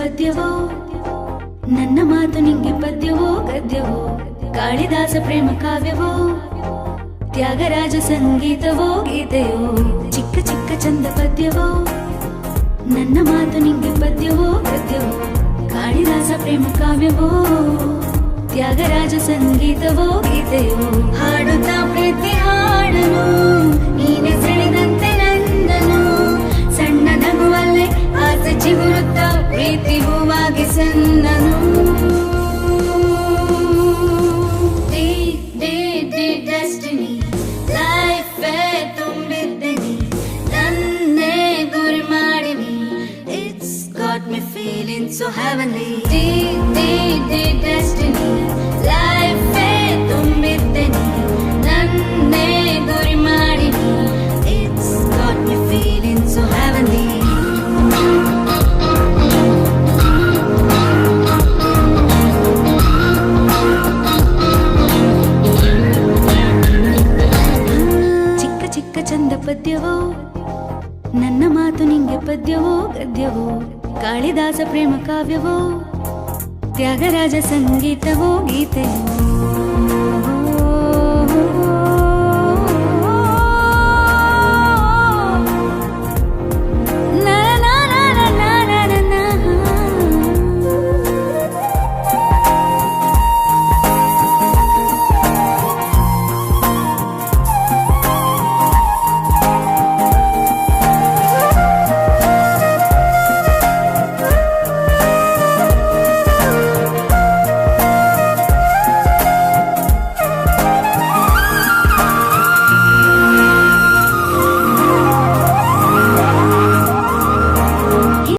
ಪದ್ಯವೋ ನನ್ನ ಮಾತು ನಿಂಗೆ ಪದ್ಯವೋ ಗದ್ಯವೋ ಕಾಳಿದಾಸ ಪ್ರೇಮ ಕಾವ್ಯವೋ ತ್ಯಾಗರಾಜ ಸಂಗೀತವೋ ಗೀತೆಯೋ ಚಿಕ್ಕ ಚಿಕ್ಕ ಚಂದ ಪದ್ಯವೋ ನನ್ನ ಮಾತು ನಿಂಗೆ ಪದ್ಯವೋ ಗದ್ಯವೋ ಕಾಳಿದಾಸ ಪ್ರೇಮ ಕಾವ್ಯವೋ ತ್ಯಾಗರಾಜ ಸಂಗೀತವೋ ಗೀತೆಯೋ ಹಾಡುತ್ತಾ ಪ್ರೀತಿ ಹಾಡನು ನೀನೆ ಸೆಳೆದಂತೆ ನನ್ನನು ಸಣ್ಣ ನಗುವಲ್ಲೇ ಆಸೆ ಚಿಗುರುತ್ತಾ ಪ್ರೀತಿ ಹೂವಾಗಿ ಸನ್ನನು ಡೆಸ್ಟಿನಿ ಲೈಫ್ ತುಂಬಿದ್ದೀನಿ ನನ್ನೇ ಗುರಿ ಮಾಡಿನಿ it's got me feeling so heavenly destiny life ತುಂಬಿದ್ದೀನಿ ನನ್ನೇ ಗುರಿ ಮಾಡಿನಿ it's got me feeling so heavenly ಚಂದ ಪದ್ಯವೋ ನನ್ನ ಮಾತು ನಿಂಗೆ ಪದ್ಯವೋ ಗದ್ಯವೋ ಕಾಳಿದಾಸ ಪ್ರೇಮ ಕಾವ್ಯವೋ ತ್ಯಾಗರಾಜ ಸಂಗೀತವೋ ಗೀತೆಯೋ